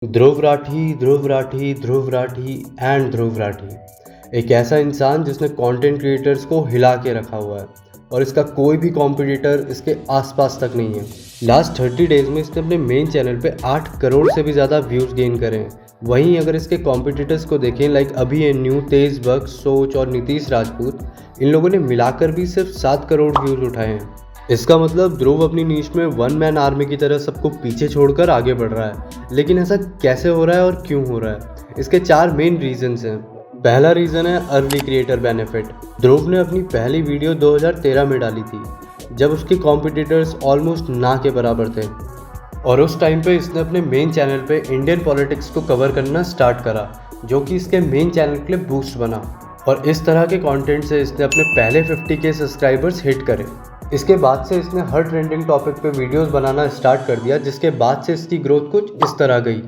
Dhruv Rathee, Dhruv Rathee, Dhruv Rathee and Dhruv Rathee एक ऐसा इंसान जिसने कंटेंट क्रिएटर्स को हिला के रखा हुआ है और इसका कोई भी कॉम्पिटिटर इसके आसपास तक नहीं है। लास्ट 30 डेज में इसने अपने मेन चैनल पे 8 करोड़ से भी ज़्यादा व्यूज़ गेन करे हैं। वहीं अगर इसके कॉम्पिटिटर्स को देखें लाइक अभी ये न्यू, तेज बख्श, सोच और नीतीश राजपूत, इन लोगों ने मिलाकर भी सिर्फ 7 करोड़ व्यूज़ उठाए हैं। इसका मतलब ध्रुव अपनी नीश में वन मैन आर्मी की तरह सबको पीछे छोड़कर आगे बढ़ रहा है। लेकिन ऐसा कैसे हो रहा है और क्यों हो रहा है? इसके 4 मेन रीजंस हैं। पहला रीज़न है अर्ली क्रिएटर बेनिफिट। ध्रुव ने अपनी पहली वीडियो 2013 में डाली थी जब उसके कॉम्पिटिटर्स ऑलमोस्ट ना के बराबर थे और उस टाइम पे इसने अपने मेन चैनल पे इंडियन पॉलिटिक्स को कवर करना स्टार्ट करा, जो कि इसके मेन चैनल के लिए बूस्ट बना और इस तरह के कंटेंट से इसने अपने पहले 50K सब्सक्राइबर्स हिट करे। इसके बाद से इसने हर ट्रेंडिंग टॉपिक पे वीडियोस बनाना स्टार्ट कर दिया, जिसके बाद से इसकी ग्रोथ कुछ इस तरह गई।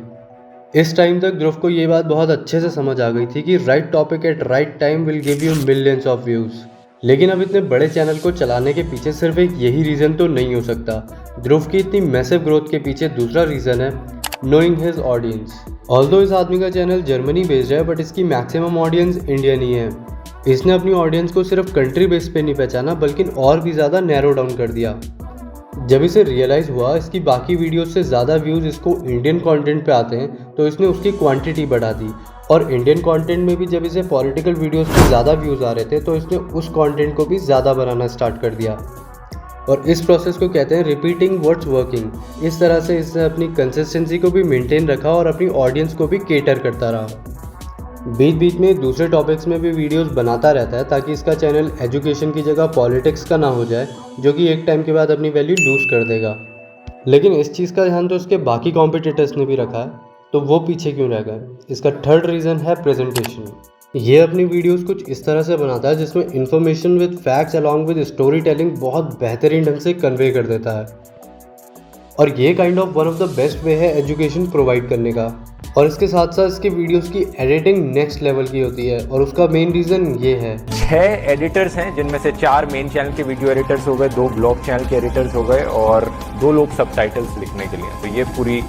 इस टाइम तक ध्रुव को ये बात बहुत अच्छे से समझ आ गई थी कि right topic at right time will give you millions of views. लेकिन अब इतने बड़े चैनल को चलाने के पीछे सिर्फ एक यही रीज़न तो नहीं हो सकता। ध्रुव की इतनी मैसिव ग्रोथ के पीछे दूसरा रीज़न है नोइंग हिज ऑडियंस। ऑल्दो इस आदमी का चैनल जर्मनी बेस्ड है, बट इसकी मैक्सिमम ऑडियंस इंडियन ही है। इसने अपनी ऑडियंस को सिर्फ कंट्री बेस पे नहीं पहचाना बल्कि और भी ज़्यादा नैरो डाउन कर दिया। जब इसे रियलाइज़ हुआ इसकी बाकी वीडियोस से ज़्यादा व्यूज़ इसको इंडियन कंटेंट पे आते हैं, तो इसने उसकी क्वांटिटी बढ़ा दी और इंडियन कंटेंट में भी जब इसे पॉलिटिकल वीडियोस पे ज़्यादा व्यूज़ आ रहे थे तो इसने उस कंटेंट को भी ज़्यादा बनाना स्टार्ट कर दिया। और इस प्रोसेस को कहते हैं रिपीटिंग व्हाट्स वर्किंग। इस तरह से इसने अपनी कंसिस्टेंसी को भी मेंटेन रखा और अपनी ऑडियंस को भी केटर करता रहा। बीच बीच में दूसरे टॉपिक्स में भी वीडियोस बनाता रहता है ताकि इसका चैनल एजुकेशन की जगह पॉलिटिक्स का ना हो जाए, जो कि एक टाइम के बाद अपनी वैल्यू लूज़ कर देगा। लेकिन इस चीज़ का ध्यान तो इसके बाकी कॉम्पिटिटर्स ने भी रखा है, तो वो पीछे क्यों रह गए? इसका थर्ड रीज़न है प्रेजेंटेशन। ये अपनी वीडियोस कुछ इस तरह से बनाता है जिसमें information with facts along with story telling बहुत बेहतरीन ढंग से कन्वे कर देता है और ये kind of one of the best way है एजुकेशन प्रोवाइड करने का। और इसके साथ साथ इसके वीडियोस की एडिटिंग नेक्स्ट लेवल की होती है और उसका मेन रीज़न ये है 6 एडिटर्स हैं, जिनमें से 4 मेन चैनल के वीडियो एडिटर्स हो गए, 2 ब्लॉग चैनल के एडिटर्स हो गए और 2 लोग सबटाइटल्स लिखने के लिए। तो ये पूरी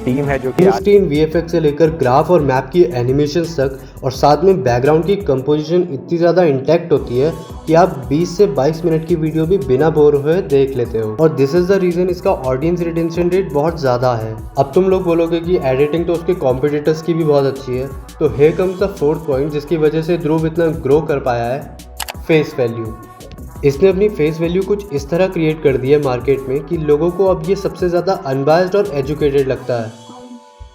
टीम है जो कि स्क्रीन VFX से लेकर ग्राफ और मैप की एनिमेशंस तक और साथ में बैकग्राउंड की कंपोजिशन इतनी ज़्यादा इंटैक्ट होती है कि आप 20 से 22 मिनट की वीडियो भी बिना बोर हुए देख लेते हो। और दिस इज़ द रीज़न इसका ऑडियंस रिटेंशन रेट बहुत ज़्यादा है। अब तुम लोग बोलोगे कि एडिटिंग तो उसके कॉम्पिटिटर्स की भी बहुत अच्छी है, तो here comes the fourth point जिसकी वजह से ध्रुव इतना ग्रो कर पाया है, फेस वैल्यू। इसने अपनी फेस वैल्यू कुछ इस तरह क्रिएट कर दी है मार्केट में कि लोगों को अब ये सबसे ज़्यादा अनबायस्ड और एजुकेटेड लगता है।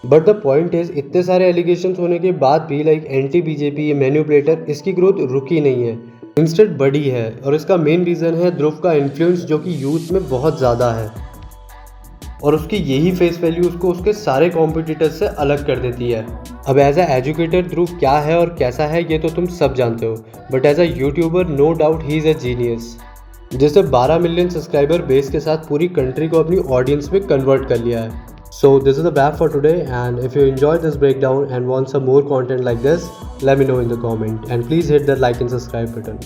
बट द पॉइंट इज इतने सारे एलिगेशंस होने के बाद भी लाइक एंटी बीजेपी मैन्युपुलेटर इसकी ग्रोथ रुकी नहीं है, इंस्टेंट बढ़ी है। और इसका मेन रीज़न है ध्रुव का इन्फ्लुएंस जो कि यूथ में बहुत ज़्यादा है और उसकी यही फेस वैल्यू उसको उसके सारे कॉम्पिटिटर्स से अलग कर देती है। अब एज अ एजुकेटर ध्रुव क्या है और कैसा है ये तो तुम सब जानते हो, but as a YouTuber no doubt he is a genius, जिसने 12 मिलियन सब्सक्राइबर बेस के साथ पूरी कंट्री को अपनी ऑडियंस में कन्वर्ट कर लिया है। So this is the wrap for today, and if you enjoyed this breakdown and want some more content like this, let me know in the comment and please hit that like and subscribe button.